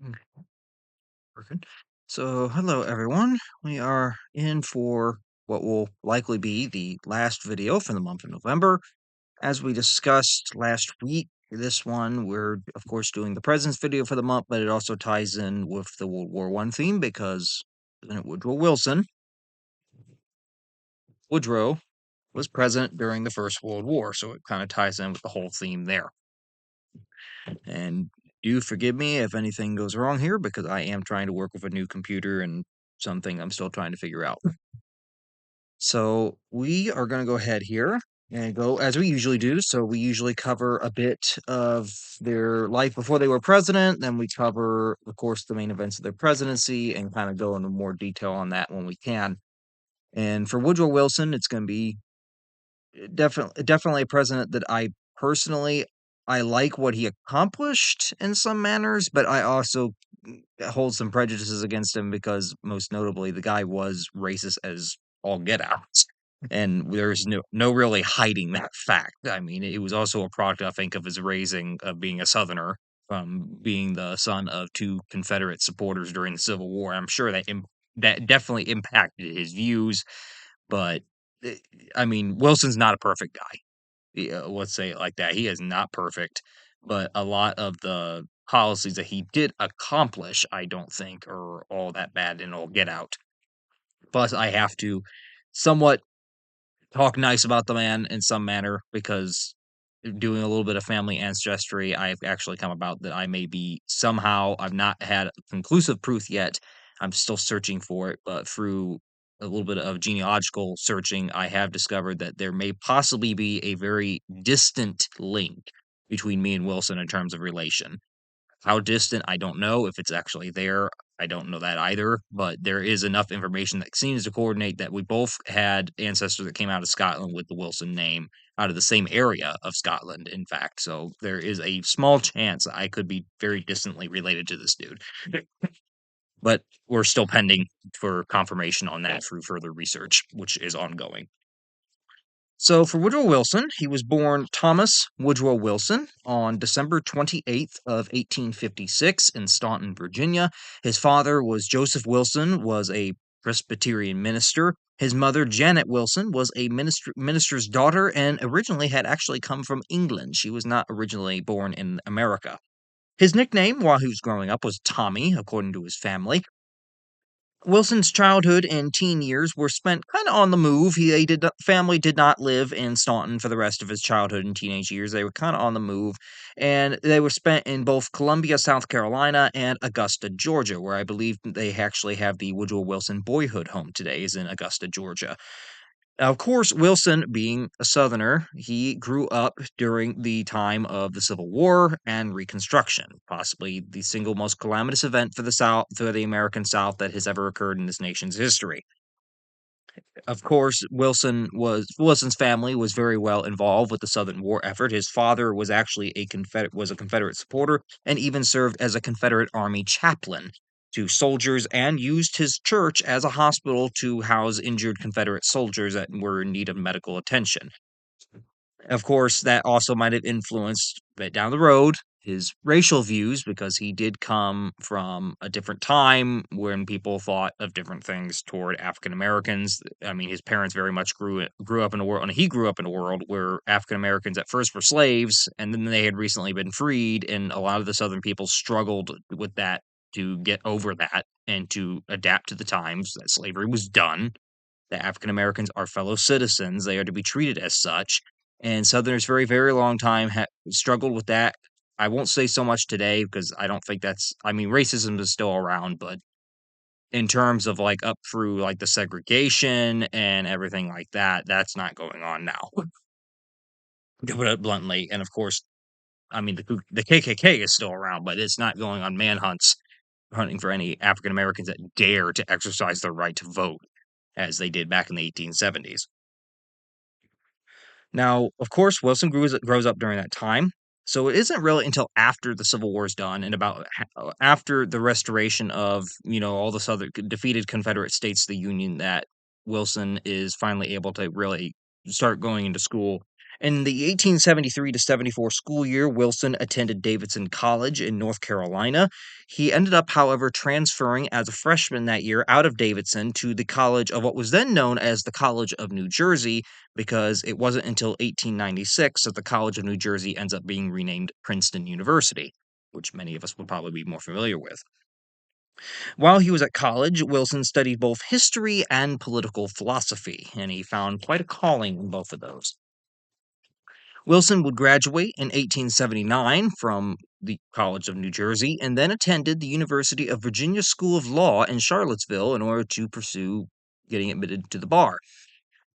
Mm, Perfect. So, hello everyone. We are in for what will likely be the last video for the month of November. As we discussed last week, this one we're of course doing the president's video for the month, but it also ties in with the World War One theme because President Woodrow was president during the First World War, so it kind of ties in with the whole theme there. And do forgive me if anything goes wrong here because I am trying to work with a new computer and something I'm still trying to figure out. So we are going to go ahead here and go as we usually do. So we usually cover a bit of their life before they were president. Then we cover, of course, the main events of their presidency and kind of go into more detail on that when we can. And for Woodrow Wilson, it's going to be definitely a president that I like what he accomplished in some manners, but I also hold some prejudices against him because most notably the guy was racist as all get out. And there's no really hiding that fact. I mean, it was also a product, I think, of his raising of being a Southerner, from being the son of two Confederate supporters during the Civil War. I'm sure that definitely impacted his views, but eh, I mean, Wilson's not a perfect guy. Yeah, let's say it like that. He is not perfect, but a lot of the policies that he did accomplish, I don't think are all that bad and all get out. Plus, I have to somewhat talk nice about the man in some manner because doing a little bit of family ancestry, I've actually come about that I may be somehow, I've not had conclusive proof yet. I'm still searching for it, but through a little bit of genealogical searching, I have discovered that there may possibly be a very distant link between me and Wilson in terms of relation. How distant, I don't know. If it's actually there, I don't know that either. But there is enough information that seems to coordinate that we both had ancestors that came out of Scotland with the Wilson name, out of the same area of Scotland, in fact. So there is a small chance I could be very distantly related to this dude. But we're still pending for confirmation on that through further research, which is ongoing. So for Woodrow Wilson, he was born Thomas Woodrow Wilson on December 28th of 1856 in Staunton, Virginia. His father was Joseph Wilson, was a Presbyterian minister. His mother, Janet Wilson, was a minister's daughter and originally had actually come from England. She was not originally born in America. His nickname while he was growing up was Tommy, according to his family. Wilson's childhood and teen years were spent kind of on the move. Family did not live in Staunton for the rest of his childhood and teenage years. They were kind of on the move, and they were spent in both Columbia, South Carolina, and Augusta, Georgia, where I believe they actually have the Woodrow Wilson Boyhood Home today, is in Augusta, Georgia. Now, of course, Wilson, being a Southerner, he grew up during the time of the Civil War and Reconstruction, possibly the single most calamitous event for the South, for the American South, that has ever occurred in this nation's history. Of course, Wilson's family was very well involved with the Southern War effort. His father was actually a Confederate supporter and even served as a Confederate Army chaplain to soldiers and used his church as a hospital to house injured Confederate soldiers that were in need of medical attention. Of course, that also might have influenced that down the road his racial views because he did come from a different time when people thought of different things toward African Americans. I mean, his parents very much grew up in a world, and he grew up in a world where African Americans at first were slaves, and then they had recently been freed, and a lot of the Southern people struggled with that to get over that and to adapt to the times that slavery was done. That African Americans are fellow citizens; they are to be treated as such, and Southerners for a very long time struggled with that. I won't say so much today because I don't think that's. I mean, racism is still around, but in terms of like up through like the segregation and everything like that, that's not going on now. To put it bluntly, and of course, I mean the KKK is still around, but it's not going on manhunts hunting for any African Americans that dare to exercise their right to vote as they did back in the 1870s. Now, of course, Wilson grows up during that time. So it isn't really until after the Civil War is done and about after the restoration of, all the southern defeated Confederate states to the Union that Wilson is finally able to really start going into school In the 1873 to 74 school year, Wilson attended Davidson College in North Carolina. He ended up, however, transferring as a freshman that year out of Davidson to the college of what was then known as the College of New Jersey, because it wasn't until 1896 that the College of New Jersey ends up being renamed Princeton University, which many of us would probably be more familiar with. While he was at college, Wilson studied both history and political philosophy, and he found quite a calling in both of those. Wilson would graduate in 1879 from the College of New Jersey and then attended the University of Virginia School of Law in Charlottesville in order to pursue getting admitted to the bar.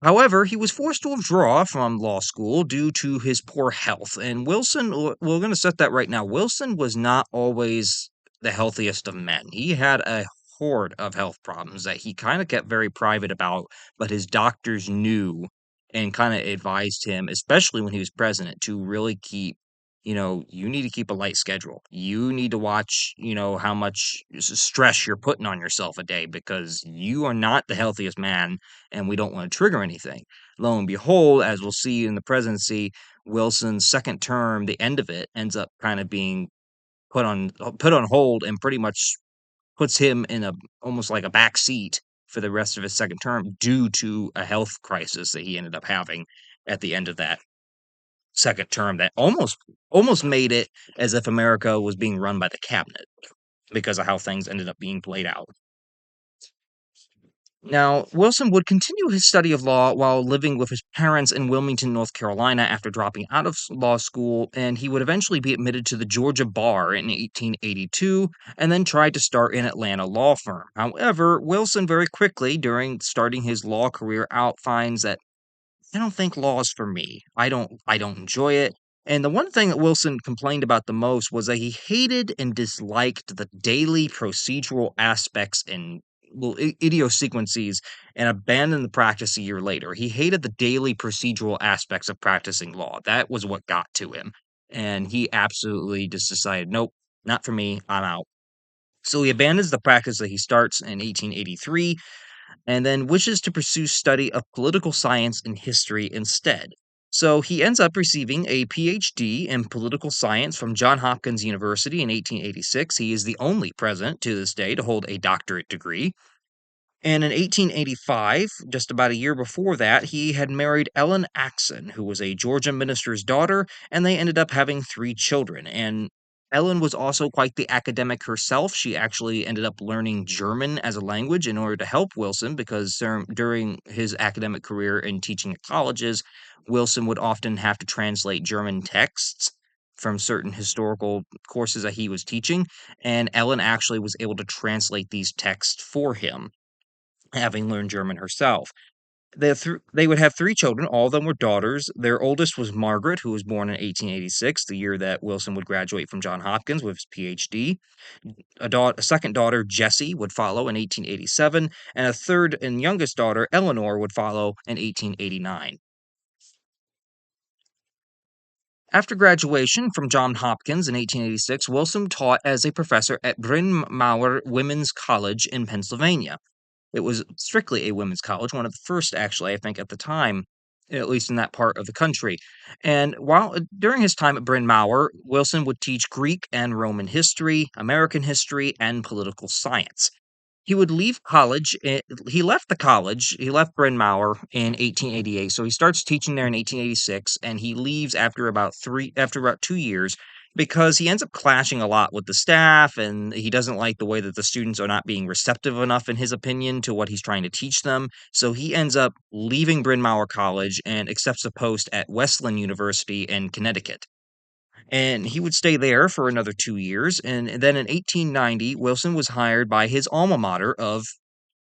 However, he was forced to withdraw from law school due to his poor health. And Wilson, we're going to set that right now. Wilson was not always the healthiest of men. He had a horde of health problems that he kind of kept very private about, but his doctors knew and kind of advised him, especially when he was president, to really keep. You need to keep a light schedule. You need to watch, how much stress you're putting on yourself a day because you are not the healthiest man and we don't want to trigger anything. Lo and behold, as we'll see in the presidency, Wilson's second term, the end of it, ends up kind of being put on hold and pretty much puts him in a almost like a back seat for the rest of his second term due to a health crisis that he ended up having at the end of that second term that almost made it as if America was being run by the cabinet because of how things ended up being played out. Now, Wilson would continue his study of law while living with his parents in Wilmington, North Carolina after dropping out of law school, and he would eventually be admitted to the Georgia bar in 1882 and then tried to start an Atlanta law firm. However, Wilson very quickly, during starting his law career out, finds that I don't think law is for me. I don't enjoy it. And the one thing that Wilson complained about the most was that he hated and disliked the daily procedural aspects and idiosyncrasies and abandoned the practice a year later. He hated the daily procedural aspects of practicing law. That was what got to him. And he absolutely just decided, nope, not for me. I'm out. So he abandons the practice that he starts in 1883 and then wishes to pursue study of political science and history instead. So he ends up receiving a Ph.D. in political science from Johns Hopkins University in 1886. He is the only president to this day to hold a doctorate degree. And in 1885, just about a year before that, he had married Ellen Axon, who was a Georgia minister's daughter, and they ended up having three children. And Ellen was also quite the academic herself. She actually ended up learning German as a language in order to help Wilson because during his academic career in teaching at colleges, Wilson would often have to translate German texts from certain historical courses that he was teaching. And Ellen actually was able to translate these texts for him having learned German herself. They would have three children. All of them were daughters. Their oldest was Margaret, who was born in 1886, the year that Wilson would graduate from Johns Hopkins with his PhD. A second daughter, Jessie, would follow in 1887, and a third and youngest daughter, Eleanor, would follow in 1889. After graduation from Johns Hopkins in 1886, Wilson taught as a professor at Bryn Mawr Women's College in Pennsylvania. It was strictly a women's college, one of the first, actually, I think, at the time, at least in that part of the country. And while during his time at Bryn Mawr, Wilson would teach Greek and Roman history, American history, and political science. He would leave college. He left the college. He left Bryn Mawr in 1888. So he starts teaching there in 1886, and he leaves after about 2 years because he ends up clashing a lot with the staff, and he doesn't like the way that the students are not being receptive enough, in his opinion, to what he's trying to teach them. So he ends up leaving Bryn Mawr College and accepts a post at Wesleyan University in Connecticut. And he would stay there for another 2 years. And then in 1890, Wilson was hired by his alma mater of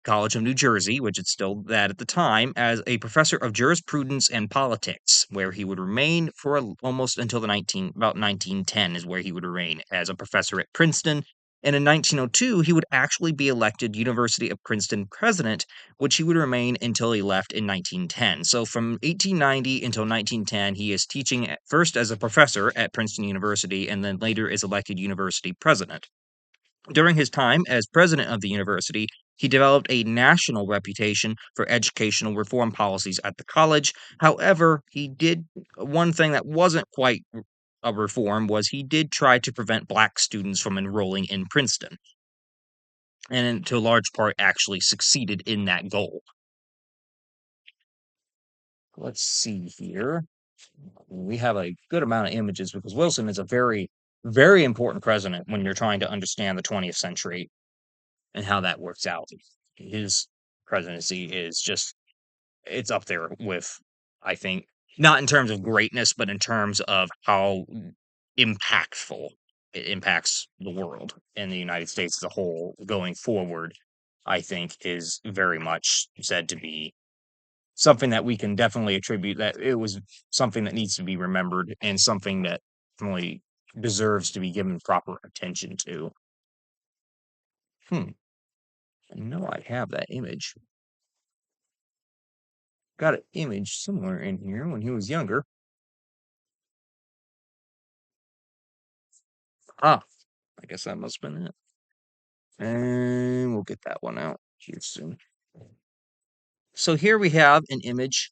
College of New Jersey, which it's still that at the time, as a professor of jurisprudence and politics, where he would remain for almost until about 1910 is where he would remain as a professor at Princeton. And in 1902, he would actually be elected University of Princeton president, which he would remain until he left in 1910. So from 1890 until 1910, he is teaching first as a professor at Princeton University and then later is elected university president. During his time as president of the university, He developed a national reputation for educational reform policies at the college. However, he did one thing that wasn't quite a reform was he did try to prevent black students from enrolling in Princeton, and to a large part actually succeeded in that goal. Let's see here. We have a good amount of images because Wilson is a very, very important president when you're trying to understand the 20th century and how that works out. His presidency is just, it's up there with, I think, not in terms of greatness, but in terms of how impactful it impacts the world and the United States as a whole going forward. I think is very much said to be something that we can definitely attribute that it was something that needs to be remembered and something that definitely deserves to be given proper attention to. I know I have that image. Got an image somewhere in here when he was younger. Ah, I guess that must have been it. And we'll get that one out here soon. So here we have an image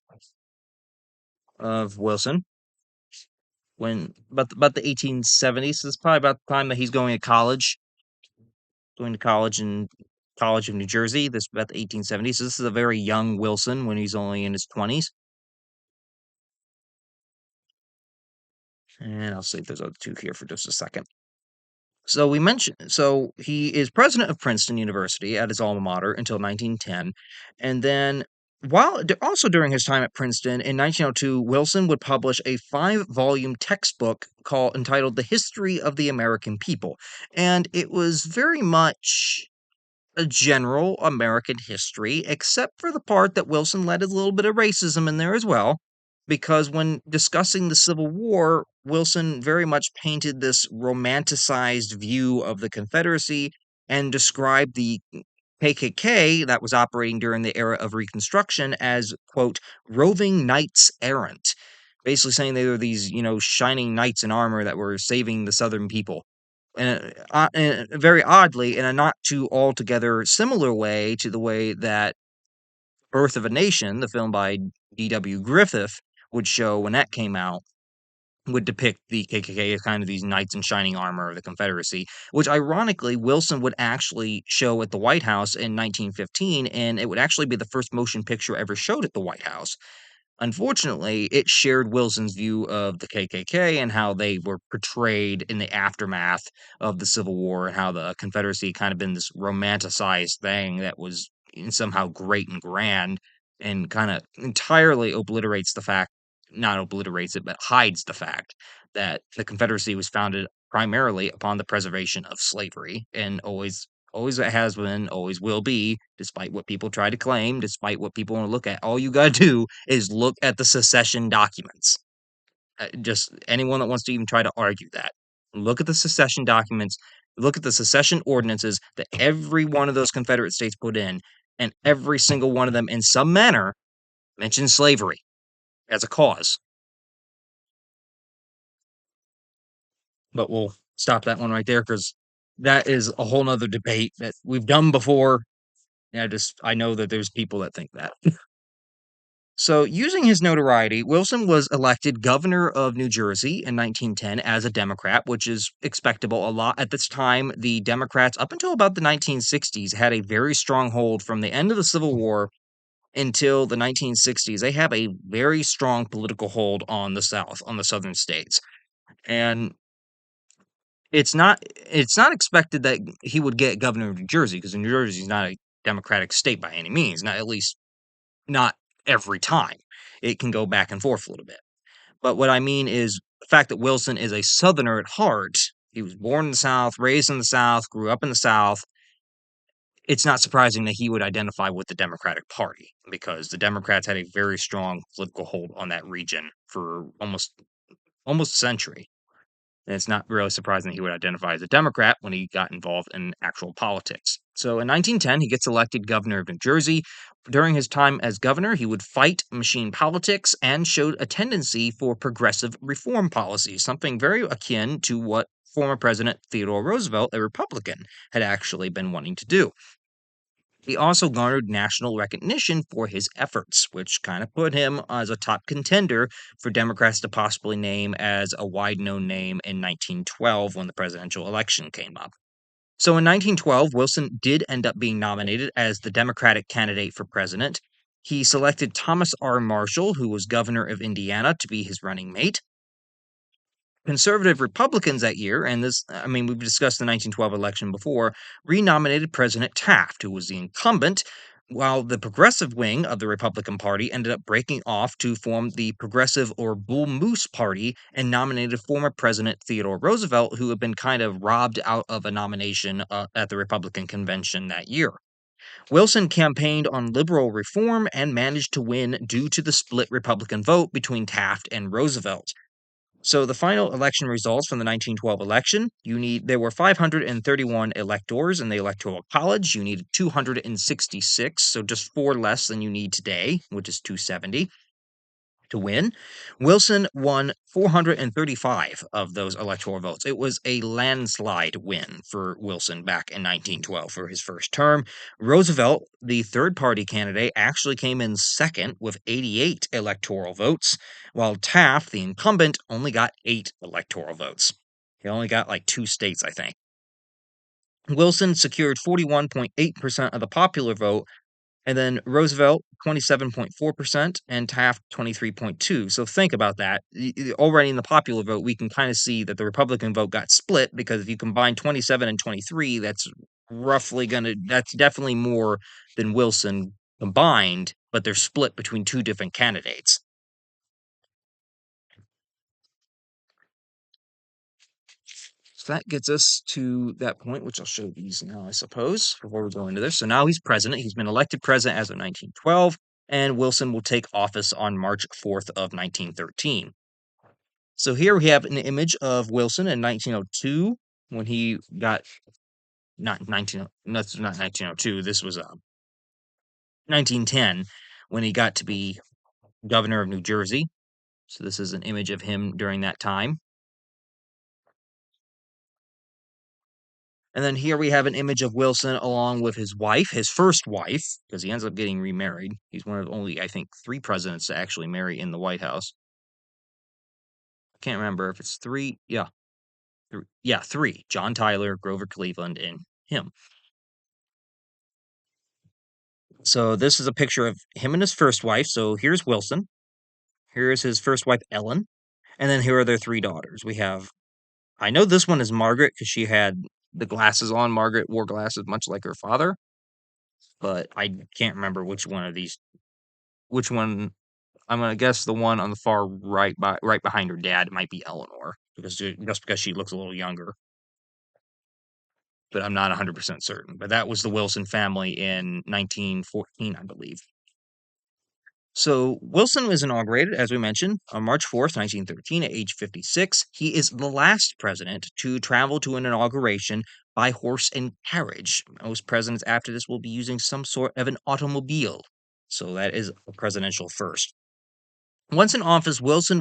of Wilson when about the 1870s. This is probably about the time that he's going to college in College of New Jersey. This is about the 1870s. So this is a very young Wilson when he's only in his 20s. And I'll save those other two here for just a second. So he is president of Princeton University at his alma mater until 1910. And then also during his time at Princeton in 1902, Wilson would publish a 5-volume textbook entitled The History of the American People. And it was very much a general American history, except for the part that Wilson let a little bit of racism in there as well. Because when discussing the Civil War, Wilson very much painted this romanticized view of the Confederacy and described the KKK that was operating during the era of Reconstruction as, quote, roving knights errant. Basically saying they were these, shining knights in armor that were saving the Southern people and very oddly, in a not too altogether similar way to the way that Birth of a Nation, the film by D.W. Griffith, would show when that came out, would depict the KKK as kind of these knights in shining armor of the Confederacy, which ironically Wilson would actually show at the White House in 1915, and it would actually be the first motion picture ever showed at the White House. Unfortunately, it shared Wilson's view of the KKK and how they were portrayed in the aftermath of the Civil War and how the Confederacy kind of been this romanticized thing that was somehow great and grand and kind of entirely obliterates the fact, not obliterates it, but hides the fact that the Confederacy was founded primarily upon the preservation of slavery and always has been, always will be, despite what people try to claim, despite what people want to look at. All you got to do is look at the secession documents. Just anyone that wants to even try to argue that. Look at the secession documents, look at the secession ordinances that every one of those Confederate states put in, and every single one of them, in some manner, mentions slavery as a cause. But we'll stop that one right there because that is a whole nother debate that we've done before. I know that there's people that think that. So, using his notoriety, Wilson was elected governor of New Jersey in 1910 as a Democrat, which is expectable a lot. At this time, the Democrats, up until about the 1960s, had a very strong hold from the end of the Civil War until the 1960s. They have a very strong political hold on the South, on the southern states. And it's not expected that he would get governor of New Jersey because New Jersey is not a Democratic state by any means, not at least not every time. It can go back and forth a little bit. But what I mean is the fact that Wilson is a Southerner at heart. He was born in the South, raised in the South, grew up in the South. It's not surprising that he would identify with the Democratic Party because the Democrats had a very strong political hold on that region for almost a century. And it's not really surprising that he would identify as a Democrat when he got involved in actual politics. So in 1910, he gets elected governor of New Jersey. During his time as governor, he would fight machine politics and showed a tendency for progressive reform policies, something very akin to what former President Theodore Roosevelt, a Republican, had actually been wanting to do. He also garnered national recognition for his efforts, which kind of put him as a top contender for Democrats to possibly name as a wide known name in 1912 when the presidential election came up. So in 1912, Wilson did end up being nominated as the Democratic candidate for president. He selected Thomas R. Marshall, who was governor of Indiana, to be his running mate. Conservative Republicans that year, and this, I mean, we've discussed the 1912 election before, renominated President Taft, who was the incumbent, while the progressive wing of the Republican Party ended up breaking off to form the Progressive or Bull Moose Party and nominated former President Theodore Roosevelt, who had been kind of robbed out of a nomination at the Republican convention that year. Wilson campaigned on liberal reform and managed to win due to the split Republican vote between Taft and Roosevelt. So the final election results from the 1912 election, there were 531 electors in the Electoral College. You needed 266, so just 4 less than you need today, which is 270 to win. Wilson won 435 of those electoral votes. It was a landslide win for Wilson back in 1912 for his first term. Roosevelt, the third party candidate, actually came in second with 88 electoral votes, while Taft, the incumbent, only got 8 electoral votes. He only got like 2 states, I think. Wilson secured 41.8% of the popular vote, and then Roosevelt 27.4% and Taft 23.2. So think about that. Already in the popular vote, we can kind of see that the Republican vote got split because if you combine 27 and 23, that's definitely more than Wilson combined, but they're split between 2 different candidates. So that gets us to that point, which I'll show these now, I suppose, before we go into this. So now he's president. He's been elected president as of 1912, and Wilson will take office on March 4th of 1913. So here we have an image of Wilson in 1902 when he got not 19 that's not 1902. This was 1910 when he got to be governor of New Jersey. So this is an image of him during that time. And then here we have an image of Wilson along with his wife, his first wife, because he ends up getting remarried. He's one of only, I think, 3 presidents to actually marry in the White House. I can't remember if it's 3. Yeah. 3. Yeah, 3. John Tyler, Grover Cleveland, and him. So this is a picture of him and his first wife. So here's Wilson. Here's his first wife, Ellen. And then here are their 3 daughters. I know this one is Margaret because she had the glasses on. Margaret wore glasses much like her father, but I can't remember which one. I'm gonna guess the one on the far right behind her dad might be Eleanor just because she looks a little younger, but I'm not 100% certain. But that was the Wilson family in 1914, I believe. So Wilson was inaugurated, as we mentioned, on March 4th, 1913, at age 56. He is the last president to travel to an inauguration by horse and carriage. Most presidents after this will be using some sort of an automobile. So that is a presidential first. Once in office, Wilson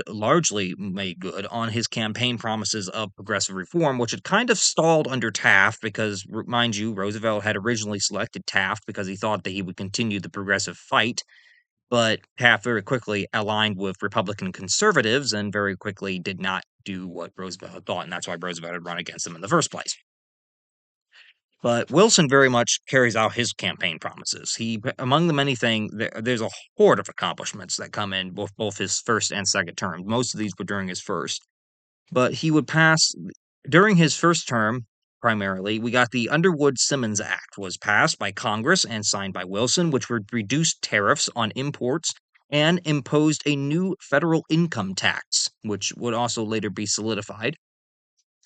largely made good on his campaign promises of progressive reform, which had kind of stalled under Taft because, mind you, Roosevelt had originally selected Taft because he thought that he would continue the progressive fight. But Taft very quickly aligned with Republican conservatives and very quickly did not do what Roosevelt had thought, and that's why Roosevelt had run against him in the first place. But Wilson very much carries out his campaign promises. Among the many things, there's a horde of accomplishments that come in both his first and second term. Most of these were during his first. But he would pass, during his first term, primarily, we got the Underwood-Simmons Act was passed by Congress and signed by Wilson, which would reduce tariffs on imports and imposed a new federal income tax, which would also later be solidified.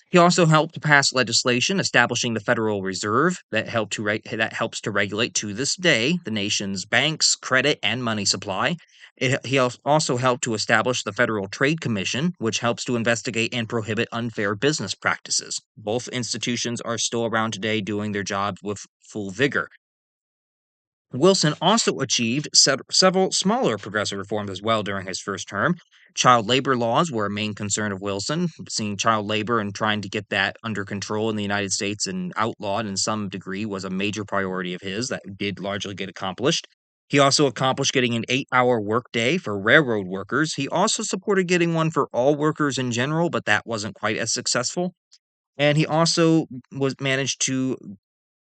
He also helped to pass legislation establishing the Federal Reserve that helps to regulate to this day the nation's banks, credit, and money supply. He also helped to establish the Federal Trade Commission, which helps to investigate and prohibit unfair business practices. Both institutions are still around today doing their jobs with full vigor. Wilson also achieved several smaller progressive reforms as well during his first term. Child labor laws were a main concern of Wilson, seeing child labor and trying to get that under control in the United States and outlawed in some degree was a major priority of his that did largely get accomplished. He also accomplished getting an 8-hour workday for railroad workers. He also supported getting one for all workers in general, but that wasn't quite as successful. And he also was managed to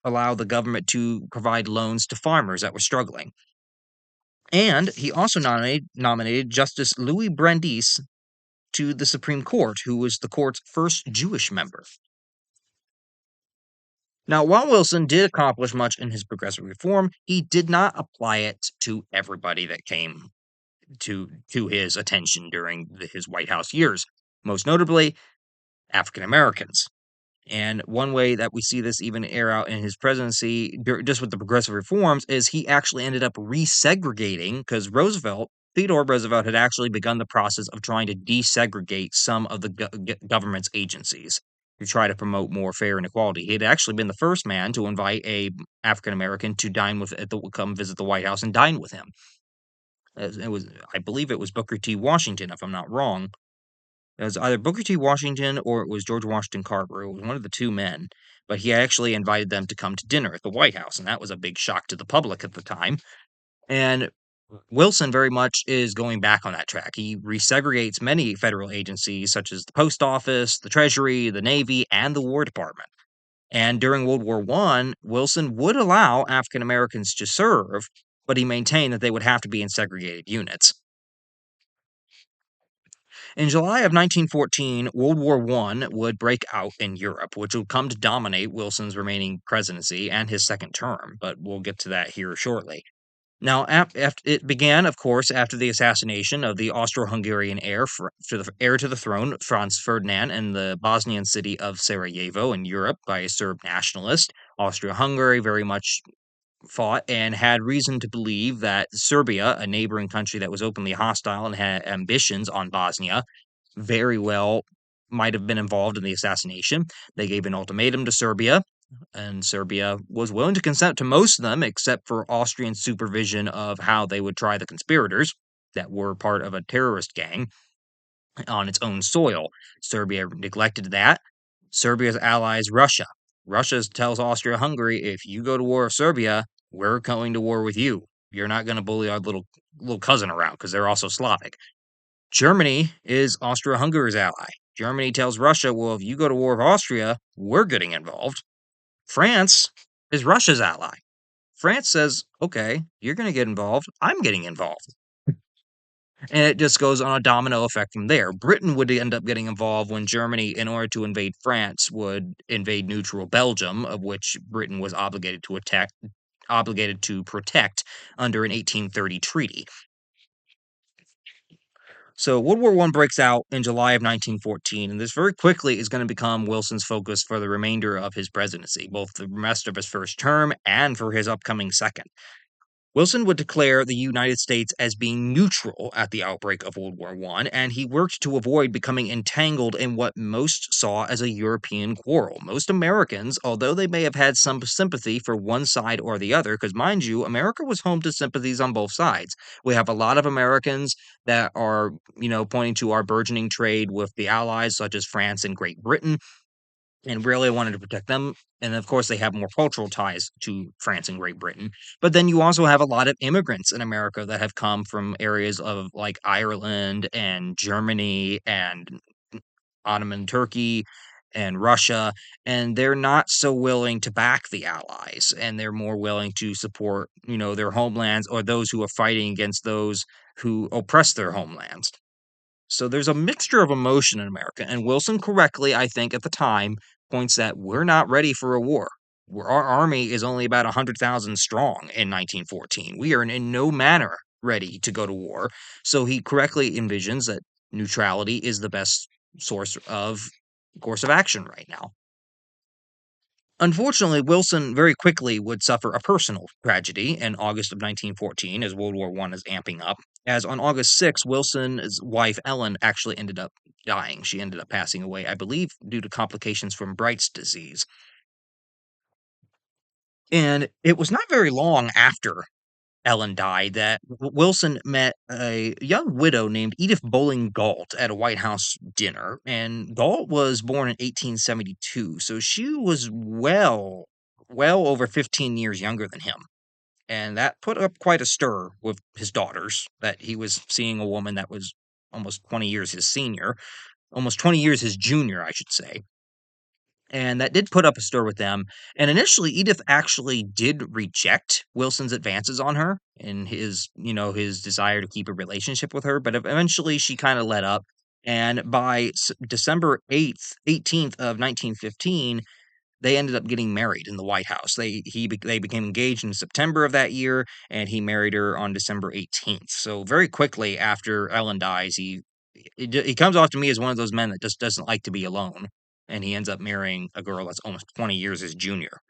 allow the government to provide loans to farmers that were struggling. And he also nominated Justice Louis Brandeis to the Supreme Court, who was the court's first Jewish member. Now, while Wilson did accomplish much in his progressive reform, he did not apply it to everybody that came to his attention during his White House years, most notably African Americans. And one way that we see this even air out in his presidency, just with the progressive reforms, is he actually ended up resegregating because Theodore Roosevelt, had actually begun the process of trying to desegregate some of the government's agencies to try to promote more fair and equality. He had actually been the first man to invite a African American to come visit the White House and dine with him. It was, I believe, it was Booker T. Washington, if I'm not wrong. It was either Booker T. Washington or it was George Washington Carver. It was one of the two men, but he actually invited them to come to dinner at the White House, and that was a big shock to the public at the time. And Wilson very much is going back on that track. He resegregates many federal agencies, such as the Post Office, the Treasury, the Navy, and the War Department. And during World War I, Wilson would allow African Americans to serve, but he maintained that they would have to be in segregated units. In July of 1914, World War I would break out in Europe, which would come to dominate Wilson's remaining presidency and his second term, but we'll get to that here shortly. Now, it began, of course, after the assassination of the Austro-Hungarian heir to the throne, Franz Ferdinand, in the Bosnian city of Sarajevo in Europe by a Serb nationalist. Austria-Hungary very much fought and had reason to believe that Serbia, a neighboring country that was openly hostile and had ambitions on Bosnia, very well might have been involved in the assassination. They gave an ultimatum to Serbia, and Serbia was willing to consent to most of them, except for Austrian supervision of how they would try the conspirators that were part of a terrorist gang on its own soil. Serbia neglected that. Serbia's allies, Russia. Russia tells Austria Hungary, if you go to war with Serbia, we're going to war with you. You're not going to bully our little cousin around because they're also Slavic. Germany is Austria Hungary's ally. Germany tells Russia, well, if you go to war with Austria, we're getting involved. France is Russia's ally. France says, okay, you're going to get involved. I'm getting involved. And it just goes on a domino effect from there. Britain would end up getting involved when Germany, in order to invade France, would invade neutral Belgium, of which Britain was obligated to protect under an 1830 treaty. So World War I breaks out in July of 1914, and this very quickly is going to become Wilson's focus for the remainder of his presidency, both the rest of his first term and for his upcoming second. Wilson would declare the United States as being neutral at the outbreak of World War I, and he worked to avoid becoming entangled in what most saw as a European quarrel. Most Americans, although they may have had some sympathy for one side or the other, because mind you, America was home to sympathies on both sides. We have a lot of Americans that are, pointing to our burgeoning trade with the Allies, such as France and Great Britain, and really wanted to protect them. And of course, they have more cultural ties to France and Great Britain. But then you also have a lot of immigrants in America that have come from areas of like Ireland and Germany and Ottoman Turkey and Russia, and they're not so willing to back the Allies, and they're more willing to support, their homelands or those who are fighting against those who oppress their homelands. So there's a mixture of emotion in America, and Wilson correctly, I think, at the time, points that we're not ready for a war. Our army is only about 100,000 strong in 1914. We are in no manner ready to go to war. So he correctly envisions that neutrality is the best course of action right now. Unfortunately, Wilson very quickly would suffer a personal tragedy in August of 1914 as World War I is amping up. As on August 6th, Wilson's wife Ellen actually ended up dying. She ended up passing away, I believe, due to complications from Bright's disease. And it was not very long after Ellen died that Wilson met a young widow named Edith Bowling Galt at a White House dinner. And Galt was born in 1872, so she was well over 15 years younger than him. And that put up quite a stir with his daughters that he was seeing a woman that was almost 20 years his senior, almost 20 years his junior, I should say. And that did put up a stir with them. And initially, Edith actually did reject Wilson's advances on her and his desire to keep a relationship with her. But eventually, she kind of let up. And by December 18th of 1915, they ended up getting married in the White House. They became engaged in September of that year, and he married her on December 18th. So very quickly after Ellen dies, he comes off to me as one of those men that just doesn't like to be alone, and he ends up marrying a girl that's almost 20 years his junior.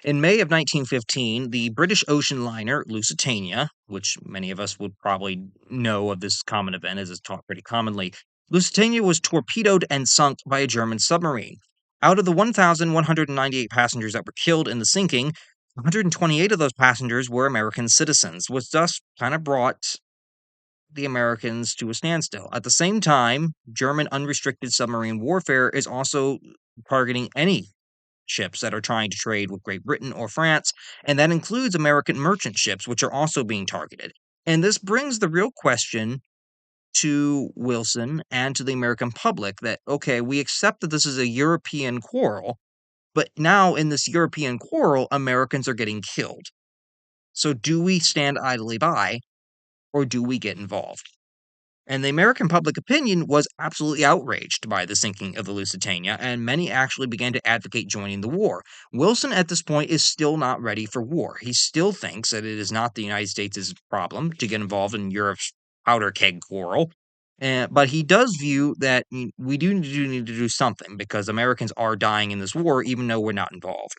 In May of 1915, the British ocean liner Lusitania, which many of us would probably know of this common event as it's taught pretty commonly, Lusitania was torpedoed and sunk by a German submarine. Out of the 1,198 passengers that were killed in the sinking, 128 of those passengers were American citizens, which thus kind of brought the Americans to a standstill. At the same time, German unrestricted submarine warfare is also targeting any ships that are trying to trade with Great Britain or France, and that includes American merchant ships, which are also being targeted. And this brings the real question to Wilson and to the American public that, okay, we accept that this is a European quarrel, but now in this European quarrel, Americans are getting killed. So do we stand idly by or do we get involved? And the American public opinion was absolutely outraged by the sinking of the Lusitania, and many actually began to advocate joining the war. Wilson, at this point, is still not ready for war. He still thinks that it is not the United States' problem to get involved in Europe's powder keg quarrel. But he does view that we do need to do something because Americans are dying in this war, even though we're not involved.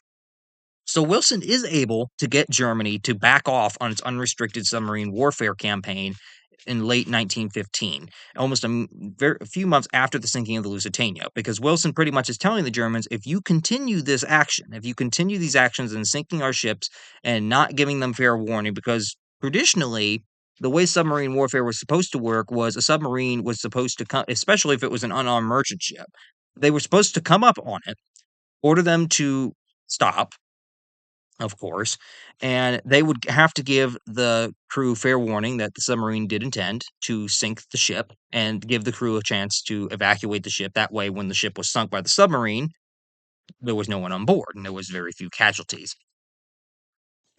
So Wilson is able to get Germany to back off on its unrestricted submarine warfare campaign in late 1915, almost a few months after the sinking of the Lusitania, because Wilson pretty much is telling the Germans, if you continue this action, if you continue these actions in sinking our ships and not giving them fair warning, because traditionally, the way submarine warfare was supposed to work was a submarine was supposed to come, especially if it was an unarmed merchant ship, they were supposed to come up on it, order them to stop, of course, and they would have to give the crew fair warning that the submarine did intend to sink the ship and give the crew a chance to evacuate the ship. That way, when the ship was sunk by the submarine, there was no one on board and there was very few casualties.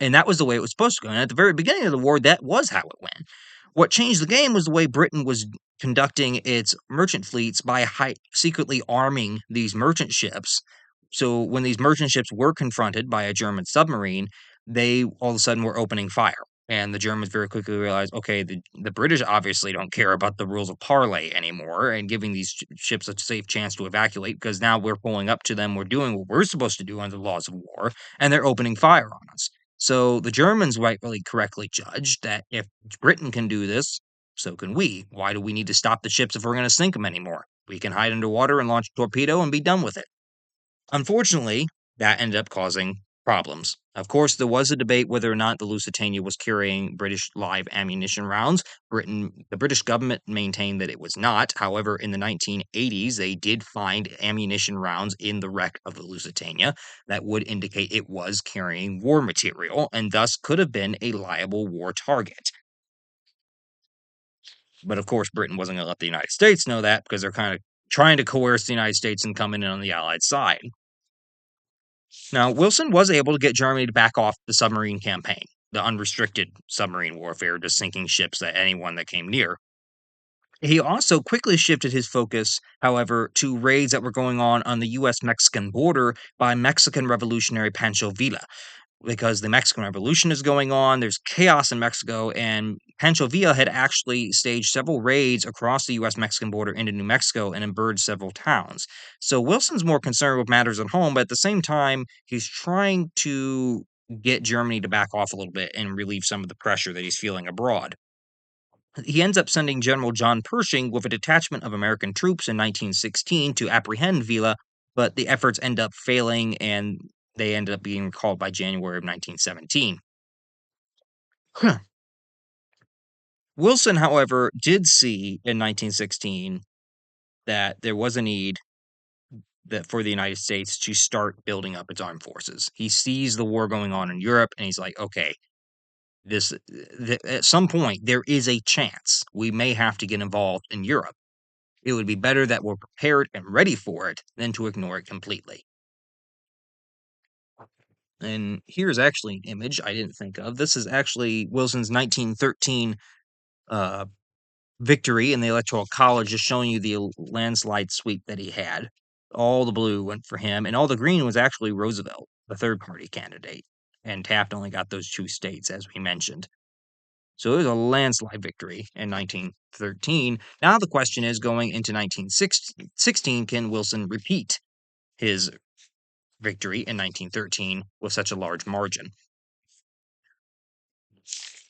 And that was the way it was supposed to go. And at the very beginning of the war, that was how it went. What changed the game was the way Britain was conducting its merchant fleets by secretly arming these merchant ships. So when these merchant ships were confronted by a German submarine, they all of a sudden were opening fire. And the Germans very quickly realized, okay, the British obviously don't care about the rules of parley anymore and giving these ships a safe chance to evacuate because now we're pulling up to them, we're doing what we're supposed to do under the laws of war, and they're opening fire on us. So the Germans rightfully correctly judged that if Britain can do this, so can we. Why do we need to stop the ships if we're going to sink them anymore? We can hide underwater and launch a torpedo and be done with it. Unfortunately, that ended up causing problems. Of course, there was a debate whether or not the Lusitania was carrying British live ammunition rounds. The British government maintained that it was not. However, in the 1980s, they did find ammunition rounds in the wreck of the Lusitania that would indicate it was carrying war material and thus could have been a liable war target. But of course, Britain wasn't going to let the United States know that because they're kind of trying to coerce the United States and coming in on the Allied side. Now, Wilson was able to get Germany to back off the submarine campaign, the unrestricted submarine warfare, just sinking ships at anyone that came near. He also quickly shifted his focus, however, to raids that were going on the U.S. Mexican border by Mexican revolutionary Pancho Villa, because the Mexican Revolution is going on. There's chaos in Mexico, and Pancho Villa had actually staged several raids across the U.S. Mexican border into New Mexico and embargoed several towns. So Wilson's more concerned with matters at home, but at the same time, he's trying to get Germany to back off a little bit and relieve some of the pressure that he's feeling abroad. He ends up sending General John Pershing with a detachment of American troops in 1916 to apprehend Villa but the efforts end up failing and they ended up being recalled by January of 1917. Wilson, however, did see in 1916 that there was a need that for the United States to start building up its armed forces. He sees the war going on in Europe and he's like, okay, at some point there is a chance we may have to get involved in Europe. It would be better that we're prepared and ready for it than to ignore it completely. And here's actually an image I didn't think of. This is actually Wilson's 1913 uh, victory in the Electoral College, just showing you the landslide sweep that he had. All the blue went for him, and all the green was actually Roosevelt, the third party candidate. And Taft only got those 2 states, as we mentioned. So it was a landslide victory in 1913. Now the question is, going into 1916, can Wilson repeat his victory in 1913 with such a large margin?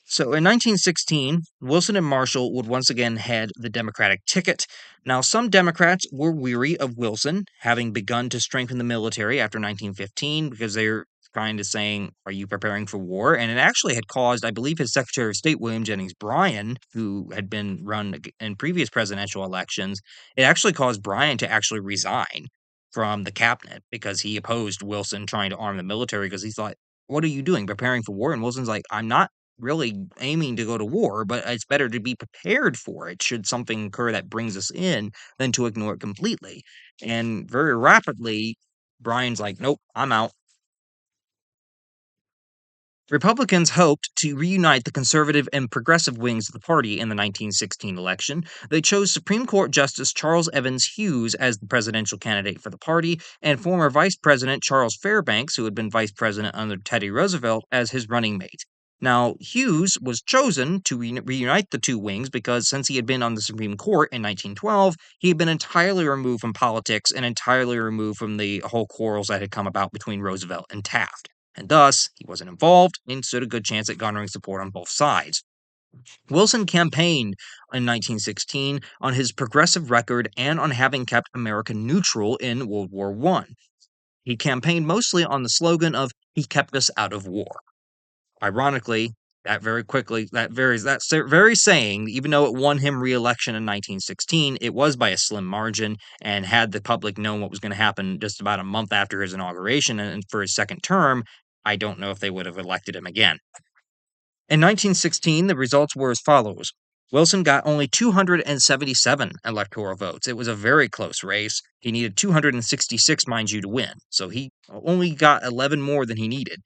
So in 1916, Wilson and Marshall would once again head the Democratic ticket. Now, some Democrats were weary of Wilson, having begun to strengthen the military after 1915, because they're kind of saying, are you preparing for war? And it actually had caused, I believe, his Secretary of State, William Jennings Bryan, who had been run in previous presidential elections, it actually caused Bryan to actually resign from the cabinet because he opposed Wilson trying to arm the military because he thought, what are you doing, preparing for war? And Wilson's like, I'm not really aiming to go to war, but it's better to be prepared for it should something occur that brings us in than to ignore it completely. And very rapidly, Brian's like, nope, I'm out. Republicans hoped to reunite the conservative and progressive wings of the party in the 1916 election. They chose Supreme Court Justice Charles Evans Hughes as the presidential candidate for the party, and former Vice President Charles Fairbanks, who had been vice president under Teddy Roosevelt, as his running mate. Now, Hughes was chosen to reunite the 2 wings because since he had been on the Supreme Court in 1912, he had been entirely removed from politics and entirely removed from the whole quarrels that had come about between Roosevelt and Taft, and thus he wasn't involved and stood a good chance at garnering support on both sides. Wilson campaigned in 1916 on his progressive record and on having kept America neutral in World War I. He campaigned mostly on the slogan of "He kept us out of war." Ironically, that very saying, even though it won him re-election in 1916, it was by a slim margin, and had the public known what was going to happen just about a month after his inauguration and for his second term, I don't know if they would have elected him again. In 1916, the results were as follows. Wilson got only 277 electoral votes. It was a very close race. He needed 266, mind you, to win. So he only got 11 more than he needed.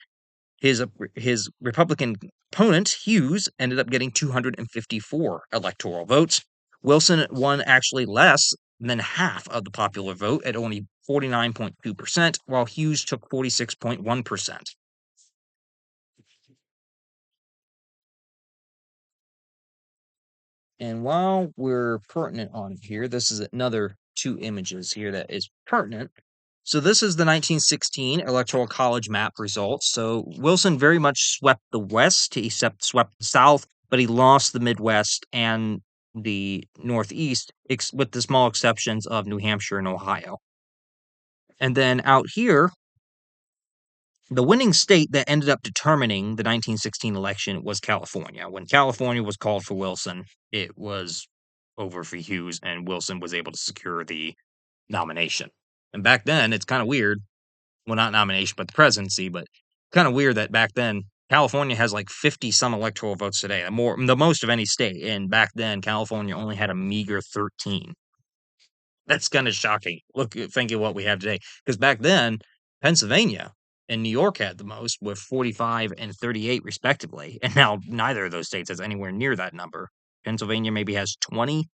His Republican opponent, Hughes, ended up getting 254 electoral votes. Wilson won actually less than half of the popular vote at only 49.2%, while Hughes took 46.1%. And while we're pertinent on here, this is another 2 images here that is pertinent. So this is the 1916 Electoral College map results. So Wilson very much swept the West. He swept the South, but he lost the Midwest and the Northeast, with the small exceptions of New Hampshire and Ohio. And then out here, the winning state that ended up determining the 1916 election was California. When California was called for Wilson, it was over for Hughes, and Wilson was able to secure the nomination. And back then, it's kind of weird. Well, not nomination, but the presidency, but kind of weird that back then California has like 50 some electoral votes today, the most of any state. And back then, California only had a meager 13. That's kind of shocking. Think of what we have today. Because back then, Pennsylvania and New York had the most with 45 and 38 respectively. And now neither of those states has anywhere near that number. Pennsylvania maybe has 20,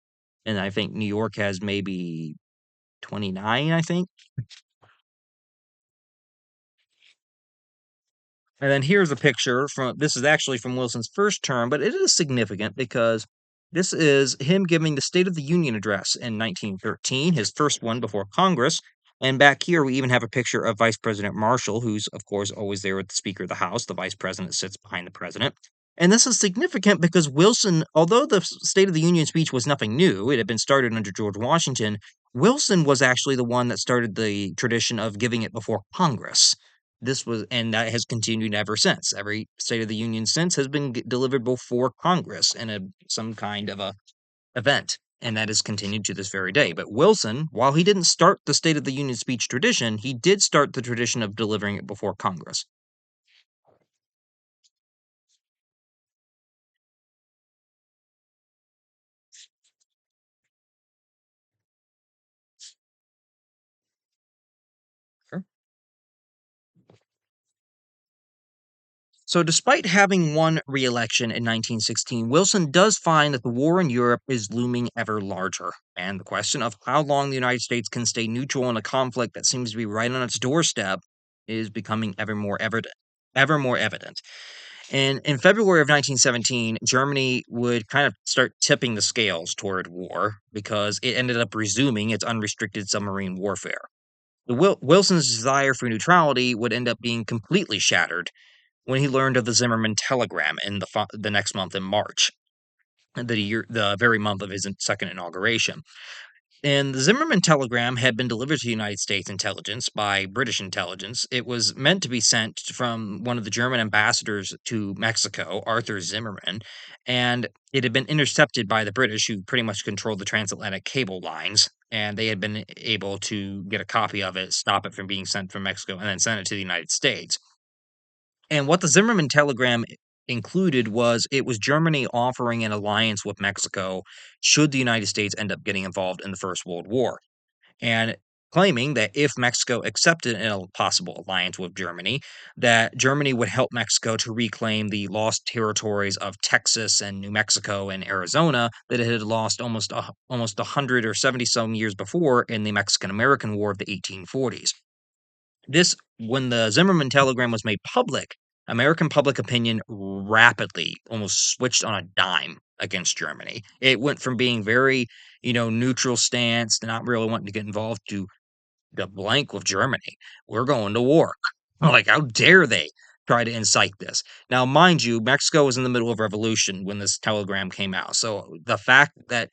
and I think New York has maybe 29, I think. And then here's a picture this is actually from Wilson's first term, but it is significant because this is him giving the State of the Union address in 1913, his first one before Congress. And back here, we even have a picture of Vice President Marshall, who's, of course, always there with the Speaker of the House. The Vice President sits behind the President. And this is significant because Wilson, although the State of the Union speech was nothing new, it had been started under George Washington, Wilson was actually the one that started the tradition of giving it before Congress. And that has continued ever since. Every State of the Union since has been delivered before Congress in some kind of a event, and that has continued to this very day. But Wilson, while he didn't start the State of the Union speech tradition, he did start the tradition of delivering it before Congress. Sure. So, despite having won re election in 1916, Wilson does find that the war in Europe is looming ever larger. And the question of how long the United States can stay neutral in a conflict that seems to be right on its doorstep is becoming ever more evident. Ever more evident. And in February of 1917, Germany would kind of start tipping the scales toward war because it ended up resuming its unrestricted submarine warfare. Wilson's desire for neutrality would end up being completely shattered when he learned of the Zimmermann telegram in the next month in March, the very month of his second inauguration. And the Zimmermann telegram had been delivered to United States intelligence by British intelligence. It was meant to be sent from one of the German ambassadors to Mexico, Arthur Zimmermann, and it had been intercepted by the British, who pretty much controlled the transatlantic cable lines. And they had been able to get a copy of it, stop it from being sent from Mexico, and then send it to the United States. And what the Zimmermann telegram included was it was Germany offering an alliance with Mexico should the United States end up getting involved in the First World War, and claiming that if Mexico accepted a possible alliance with Germany, that Germany would help Mexico to reclaim the lost territories of Texas and New Mexico and Arizona that it had lost almost 100 or 70 some years before in the Mexican-American War of the 1840s. This When the Zimmermann telegram was made public, American public opinion rapidly almost switched on a dime against Germany. It went from being very, neutral stance, to not really wanting to get involved, to the blank with Germany. We're going to war. Like, how dare they try to incite this? Now, mind you, Mexico was in the middle of revolution when this telegram came out. So the fact that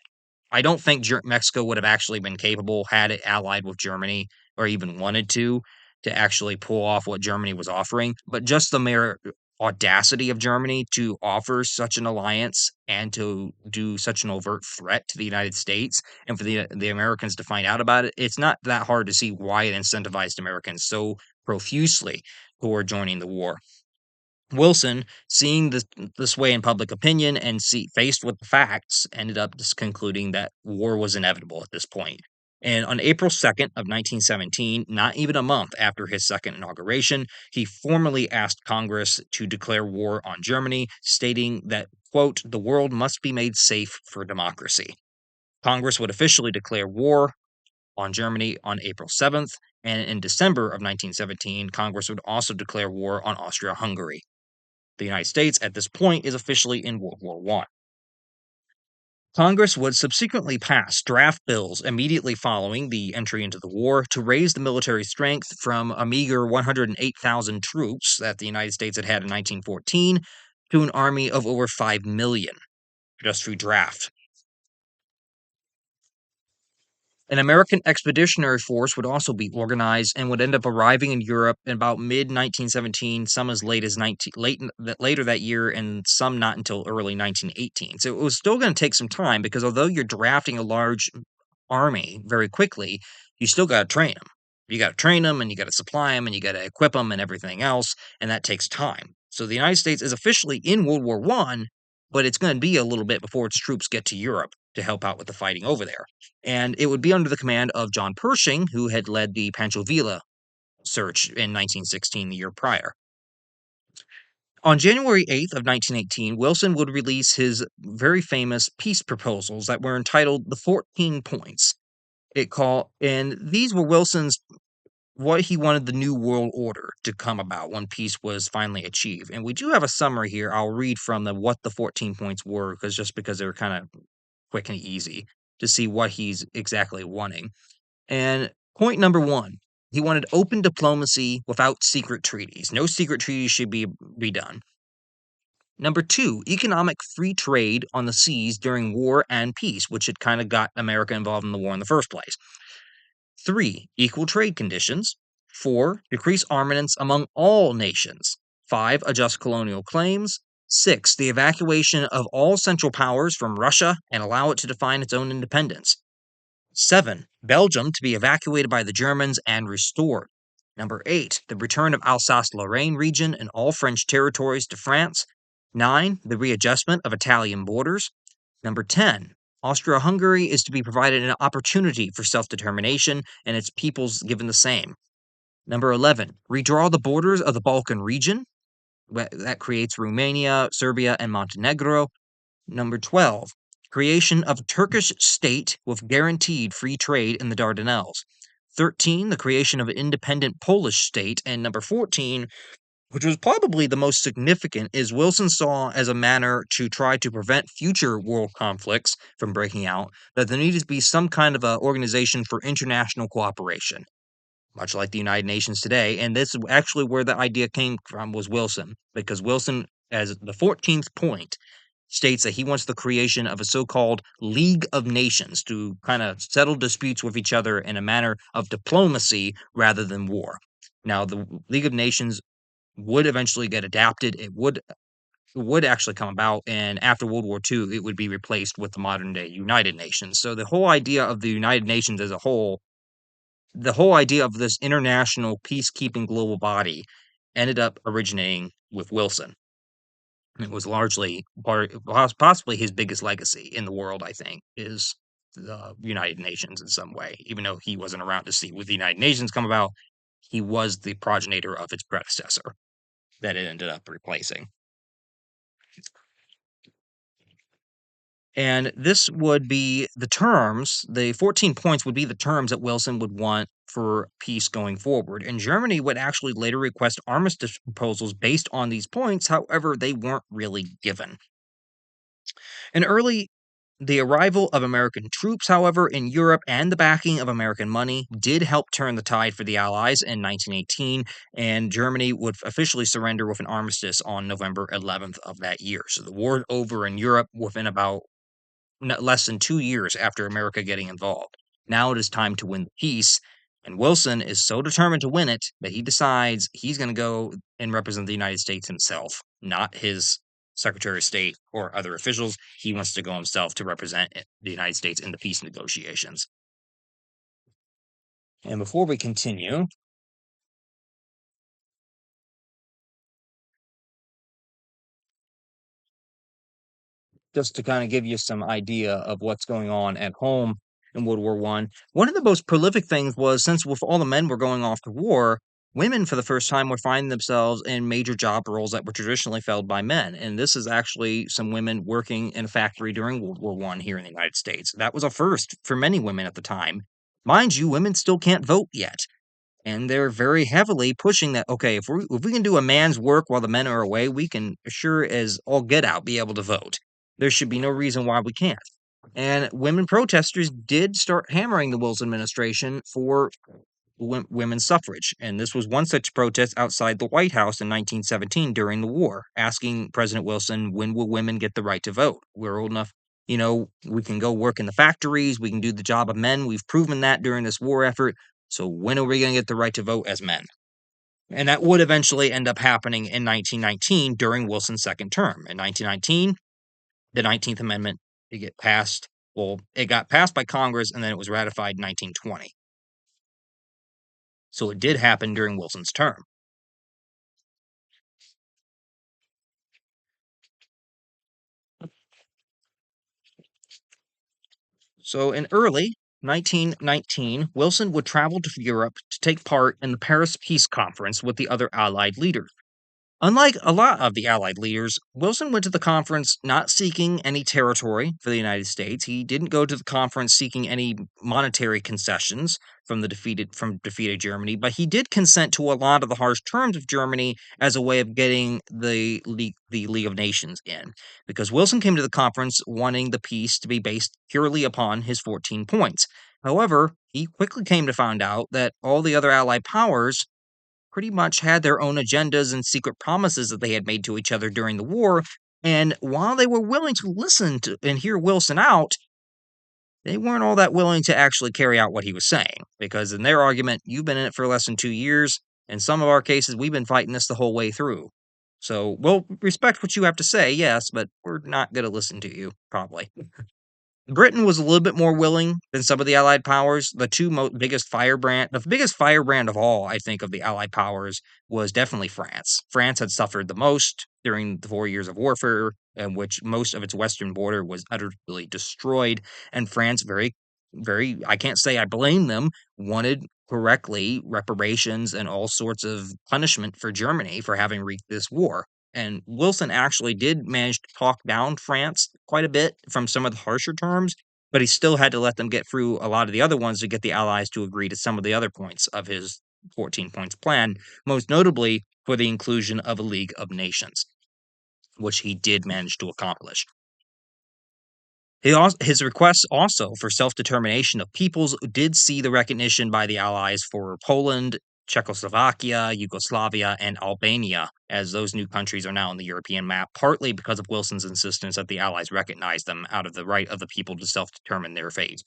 I don't think Mexico would have actually been capable, had it allied with Germany or even wanted to actually pull off what Germany was offering. But just the mere audacity of Germany to offer such an alliance and to do such an overt threat to the United States, and for the Americans to find out about it, it's not that hard to see why it incentivized Americans so profusely toward joining the war. Wilson, seeing this way in public opinion and faced with the facts, ended up just concluding that war was inevitable at this point. And on April 2nd of 1917, not even a month after his second inauguration, he formally asked Congress to declare war on Germany, stating that, quote, "the world must be made safe for democracy." Congress would officially declare war on Germany on April 7th, and in December of 1917, Congress would also declare war on Austria-Hungary. The United States at this point is officially in World War I. Congress would subsequently pass draft bills immediately following the entry into the war to raise the military strength from a meager 108,000 troops that the United States had had in 1914 to an army of over 5 million just through draft. An American expeditionary force would also be organized and would end up arriving in Europe in about mid 1917, some as late as later that year, and some not until early 1918. So it was still going to take some time because although you're drafting a large army very quickly, you still got to train them. You got to train them, and you got to supply them, and you got to equip them, and everything else, and that takes time. So the United States is officially in World War One, but it's going to be a little bit before its troops get to Europe to help out with the fighting over there. And it would be under the command of John Pershing, who had led the Pancho Villa search in 1916, the year prior. On January 8th of 1918, Wilson would release his very famous peace proposals that were entitled The 14 Points. And these were Wilson's what he wanted the new world order to come about when peace was finally achieved. And we do have a summary here. I'll read from what the 14 points were, because they were kind of quick and easy to see what he's exactly wanting. And point number one, he wanted open diplomacy without secret treaties. No secret treaties should be done. Number two, economic free trade on the seas during war and peace, which had kind of got America involved in the war in the first place. 3. Equal trade conditions. 4. Decrease armaments among all nations. 5. Adjust colonial claims. 6. The evacuation of all Central Powers from Russia and allow it to define its own independence. 7. Belgium to be evacuated by the Germans and restored. Number 8. The return of Alsace-Lorraine region and all French territories to France. 9. The readjustment of Italian borders. Number 10. Austria-Hungary is to be provided an opportunity for self-determination and its peoples given the same. Number 11. Redraw the borders of the Balkan region. That creates Romania, Serbia, and Montenegro. Number 12. Creation of a Turkish state with guaranteed free trade in the Dardanelles. 13. The creation of an independent Polish state. And number 14, which was probably the most significant, is Wilson saw as a manner to try to prevent future world conflicts from breaking out, that there needed to be some kind of a organization for international cooperation, much like the United Nations today. And this is actually where the idea came from, was Wilson, because Wilson, as the 14th point, states that he wants the creation of a so-called League of Nations to kind of settle disputes with each other in a manner of diplomacy rather than war. Now, the League of Nations would eventually get adapted. It would actually come about, and after World War II, it would be replaced with the modern day United Nations. So the whole idea of the United Nations as a whole, the whole idea of this international peacekeeping global body, ended up originating with Wilson. It was largely possibly his biggest legacy in the world, I think, is the United Nations in some way. Even though he wasn't around to see with the United Nations come about, he was the progenitor of its predecessor that it ended up replacing. And this would be the terms, the 14 points would be the terms that Wilson would want for peace going forward. And Germany would actually later request armistice proposals based on these points. However, they weren't really given. The arrival of American troops, however, in Europe and the backing of American money did help turn the tide for the Allies in 1918, and Germany would officially surrender with an armistice on November 11th of that year. So the war over in Europe within about less than 2 years after America getting involved. Now it is time to win the peace, and Wilson is so determined to win it that he decides he's going to go and represent the United States himself, not his Secretary of State or other officials. He wants to go himself to represent the United States in the peace negotiations. And before we continue, just to kind of give you some idea of what's going on at home in World War One. One of the most prolific things was, since with all the men were going off to war, women for the first time were finding themselves in major job roles that were traditionally filled by men. And this is actually some women working in a factory during World War One here in the United States. That was a first for many women at the time. Mind you, women still can't vote yet. And they're very heavily pushing that, okay, if we can do a man's work while the men are away, we can sure as all get out be able to vote. There should be no reason why we can't. And women protesters did start hammering the Wilson administration for women's suffrage. And this was one such protest outside the White House in 1917 during the war, asking President Wilson, when will women get the right to vote? We're old enough, we can go work in the factories, we can do the job of men. We've proven that during this war effort. So when are we going to get the right to vote as men? And that would eventually end up happening in 1919 during Wilson's second term. In 1919, the 19th Amendment, it got passed by Congress, and then it was ratified in 1920. So it did happen during Wilson's term. So in early 1919, Wilson would travel to Europe to take part in the Paris Peace Conference with the other Allied leaders. Unlike a lot of the Allied leaders, Wilson went to the conference not seeking any territory for the United States. He didn't go to the conference seeking any monetary concessions from defeated Germany, but he did consent to a lot of the harsh terms of Germany as a way of getting the League of Nations in. Because Wilson came to the conference wanting the peace to be based purely upon his 14 points. However, he quickly came to find out that all the other Allied powers pretty much had their own agendas and secret promises that they had made to each other during the war. And while they were willing to listen to and hear Wilson out, they weren't all that willing to actually carry out what he was saying, because in their argument, you've been in it for less than 2 years. In some of our cases, we've been fighting this the whole way through. So we'll respect what you have to say, yes, but we're not going to listen to you, probably. Britain was a little bit more willing than some of the Allied powers. The biggest firebrand of all, I think, of the Allied powers was definitely France. France had suffered the most during the 4 years of warfare, in which most of its western border was utterly destroyed. And France, I can't say I blame them, wanted correctly reparations and all sorts of punishment for Germany for having wreaked this war. And Wilson actually did manage to talk down France quite a bit from some of the harsher terms, but he still had to let them get through a lot of the other ones to get the Allies to agree to some of the other points of his 14 points plan, most notably for the inclusion of a League of Nations, which he did manage to accomplish. His requests also for self-determination of peoples did see the recognition by the Allies for Poland, Czechoslovakia, Yugoslavia, and Albania, as those new countries are now on the European map, partly because of Wilson's insistence that the Allies recognize them out of the right of the people to self-determine their fate.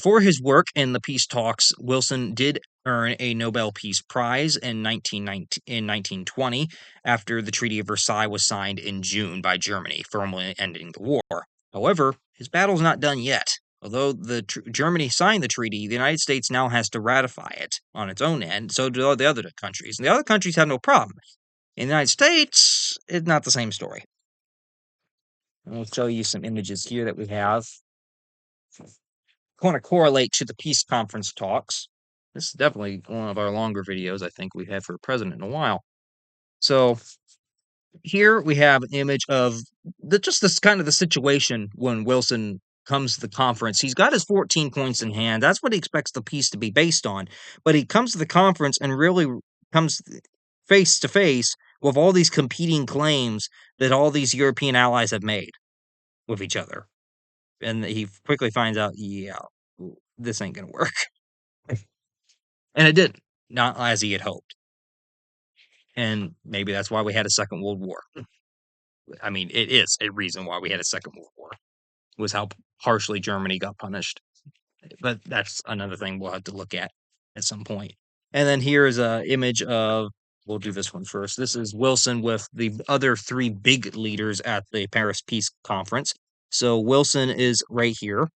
For his work in the peace talks, Wilson did earn a Nobel Peace Prize in 1920 after the Treaty of Versailles was signed in June by Germany, formally ending the war. However, his battle's not done yet. Although Germany signed the treaty, the United States now has to ratify it on its own end, so do all the other countries. And the other countries have no problem. In the United States, it's not the same story. I'll show you some images here that we have. Want to correlate to the peace conference talks. This is definitely one of our longer videos I think we've had for a president in a while. So here we have an image of just this kind of the situation when Wilson comes to the conference. He's got his 14 points in hand. That's what he expects the peace to be based on. But he comes to the conference and really comes face to face with all these competing claims that all these European allies have made with each other. And he quickly finds out, yeah, this ain't going to work. And it didn't, not as he had hoped. And maybe that's why we had a Second World War. I mean, it is a reason why we had a Second World War, was how harshly Germany got punished. But that's another thing we'll have to look at some point. And then here is an image of, we'll do this one first. This is Wilson with the other three big leaders at the Paris Peace Conference. So Wilson is right here.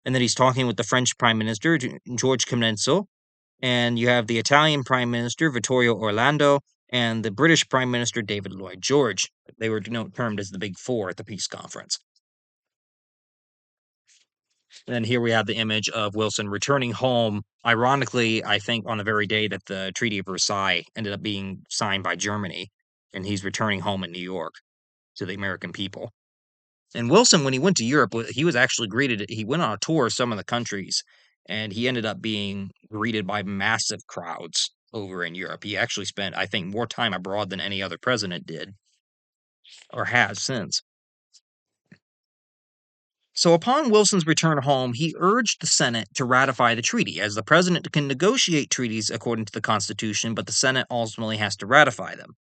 And then he's talking with the French Prime Minister, George Clemenceau. And you have the Italian Prime Minister, Vittorio Orlando, and the British Prime Minister, David Lloyd George. They were termed as the Big Four at the peace conference. And then here we have the image of Wilson returning home, ironically, I think on the very day that the Treaty of Versailles ended up being signed by Germany, and he's returning home in New York to the American people. And Wilson, when he went to Europe, he was actually greeted. He went on a tour of some of the countries, and he ended up being greeted by massive crowds over in Europe. He actually spent, I think, more time abroad than any other president did, or has since. So upon Wilson's return home, he urged the Senate to ratify the treaty, as the president can negotiate treaties according to the Constitution, but the Senate ultimately has to ratify them.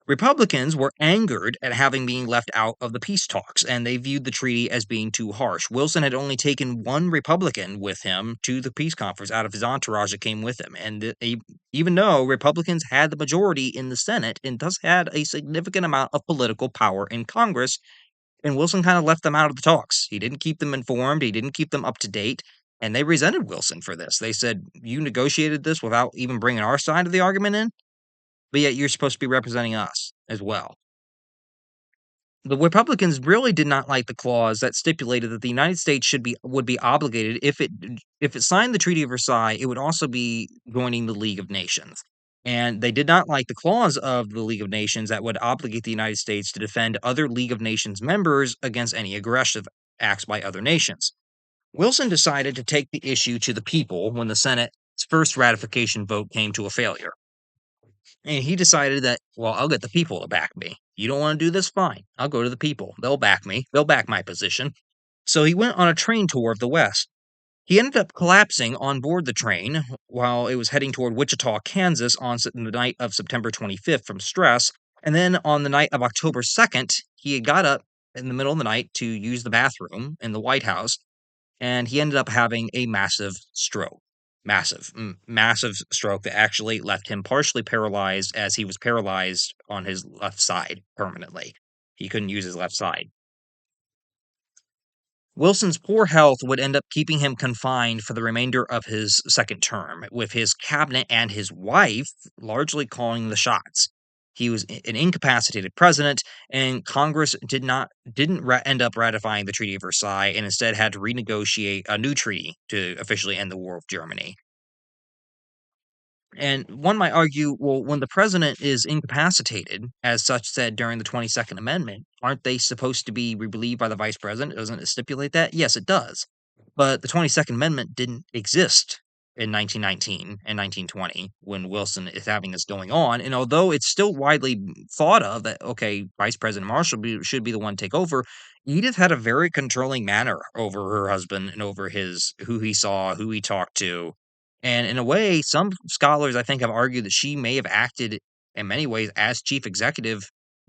Republicans were angered at having been left out of the peace talks, and they viewed the treaty as being too harsh. Wilson had only taken one Republican with him to the peace conference out of his entourage that came with him. And even though Republicans had the majority in the Senate and thus had a significant amount of political power in Congress, and Wilson kind of left them out of the talks. He didn't keep them informed, he didn't keep them up to date, and they resented Wilson for this. They said, "You negotiated this without even bringing our side of the argument in? But yet you're supposed to be representing us as well." The Republicans really did not like the clause that stipulated that the United States would be obligated if it signed the Treaty of Versailles, it would also be joining the League of Nations. And they did not like the clause of the League of Nations that would obligate the United States to defend other League of Nations members against any aggressive acts by other nations. Wilson decided to take the issue to the people when the Senate's first ratification vote came to a failure. And he decided that, well, I'll get the people to back me. You don't want to do this? Fine. I'll go to the people. They'll back me. They'll back my position. So he went on a train tour of the West. He ended up collapsing on board the train while it was heading toward Wichita, Kansas on the night of September 25th from stress. And then on the night of October 2nd, he had got up in the middle of the night to use the bathroom in the White House, and he ended up having a massive stroke. Massive stroke that actually left him partially paralyzed, as he was paralyzed on his left side permanently. He couldn't use his left side. Wilson's poor health would end up keeping him confined for the remainder of his second term, with his cabinet and his wife largely calling the shots. He was an incapacitated president, and Congress didn't end up ratifying the Treaty of Versailles, and instead had to renegotiate a new treaty to officially end the War with Germany. And one might argue, well, when the president is incapacitated, as such said during the 22nd Amendment, aren't they supposed to be relieved by the vice president? Doesn't it stipulate that? Yes, it does. But the 22nd Amendment didn't exist in 1919 and 1920 when Wilson is having this going on. And although it's still widely thought of that, okay, Vice President Marshall should be the one to take over, Edith had a very controlling manner over her husband and over who he saw, who he talked to. And in a way, some scholars, I think, have argued that she may have acted in many ways as chief executive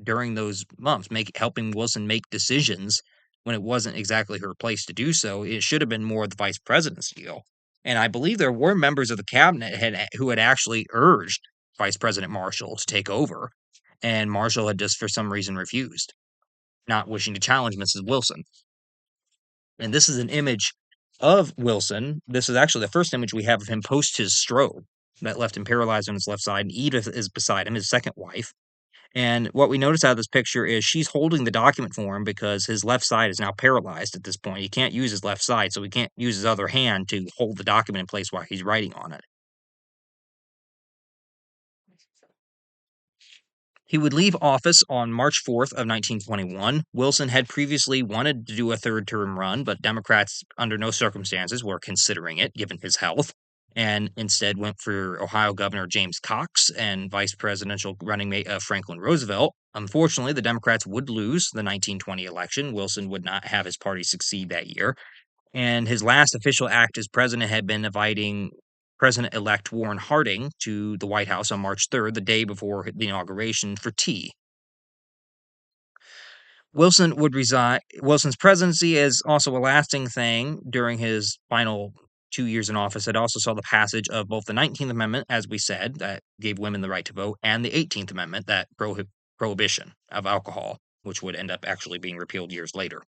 during those months, helping Wilson make decisions when it wasn't exactly her place to do so. It should have been more the vice president's deal. And I believe there were members of the cabinet who had actually urged Vice President Marshall to take over, and Marshall had just for some reason refused, not wishing to challenge Mrs. Wilson. And this is an image of Wilson. This is actually the first image we have of him post his stroke that left him paralyzed on his left side. And Edith is beside him, his second wife. And what we notice out of this picture is she's holding the document for him because his left side is now paralyzed at this point. He can't use his left side, so he can't use his other hand to hold the document in place while he's writing on it. He would leave office on March 4th of 1921. Wilson had previously wanted to do a third term run, but Democrats under no circumstances were considering it given his health, and instead went for Ohio Governor James Cox and vice presidential running mate Franklin Roosevelt. Unfortunately, the Democrats would lose the 1920 election. Wilson would not have his party succeed that year. And his last official act as president had been inviting President elect Warren Harding to the White House on March 3rd, the day before the inauguration, for tea. Wilson would resign. Wilson's presidency is also a lasting thing during his final 2 years in office. It also saw the passage of both the 19th Amendment, as we said, that gave women the right to vote, and the 18th Amendment, that prohibition of alcohol, which would end up actually being repealed years later.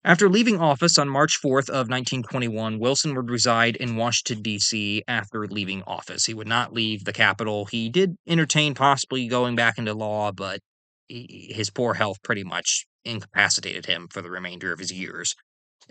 After leaving office on March 4th of 1921, Wilson would reside in Washington, D.C. after leaving office. He would not leave the capital. He did entertain possibly going back into law, but his poor health pretty much incapacitated him for the remainder of his years.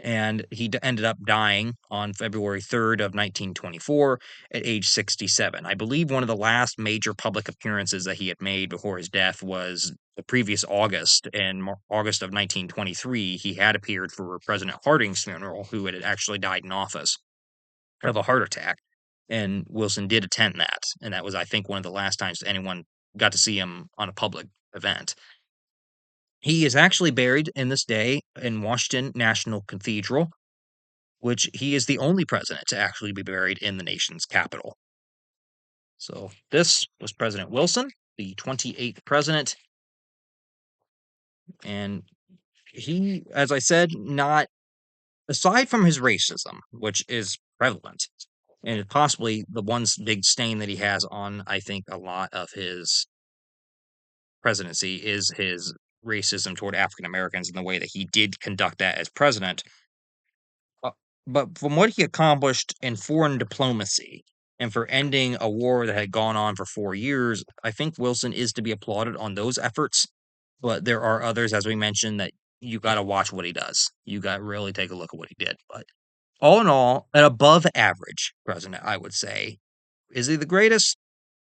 And he ended up dying on February 3rd of 1924 at age 67. I believe one of the last major public appearances that he had made before his death was the previous August. In August of 1923, he had appeared for President Harding's funeral, who had actually died in office of a heart attack. And Wilson did attend that. And that was, I think, one of the last times anyone got to see him on a public event. He is actually buried in this day in Washington National Cathedral, which he is the only president to actually be buried in the nation's capital. So this was President Wilson, the 28th president. And he, as I said, not aside from his racism, which is prevalent, and possibly the one big stain that he has on, I think, a lot of his presidency is his racism toward African Americans and the way that he did conduct that as president. Uh, but from what he accomplished in foreign diplomacy and for ending a war that had gone on for 4 years, I think Wilson is to be applauded on those efforts. But there are others, as we mentioned, that you got to watch what he does. You got to really take a look at what he did. But all in all, an above average president, I would say. Is he the greatest?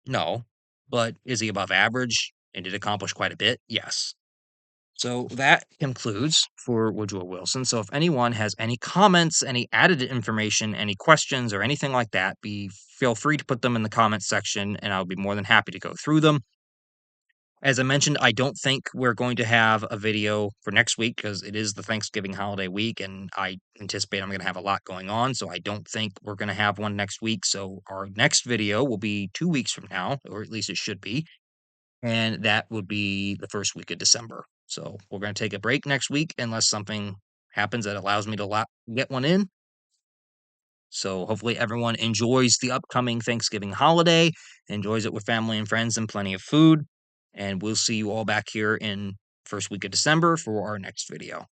No. But is he above average and did accomplish quite a bit? Yes. So that concludes for Woodrow Wilson. So if anyone has any comments, any added information, any questions, or anything like that, feel free to put them in the comments section, and I'll be more than happy to go through them. As I mentioned, I don't think we're going to have a video for next week because it is the Thanksgiving holiday week, and I anticipate I'm going to have a lot going on. So I don't think we're going to have one next week. So our next video will be 2 weeks from now, or at least it should be, and that would be the first week of December. So we're going to take a break next week unless something happens that allows me to get one in. So hopefully everyone enjoys the upcoming Thanksgiving holiday, enjoys it with family and friends and plenty of food. And we'll see you all back here in first week of December for our next video.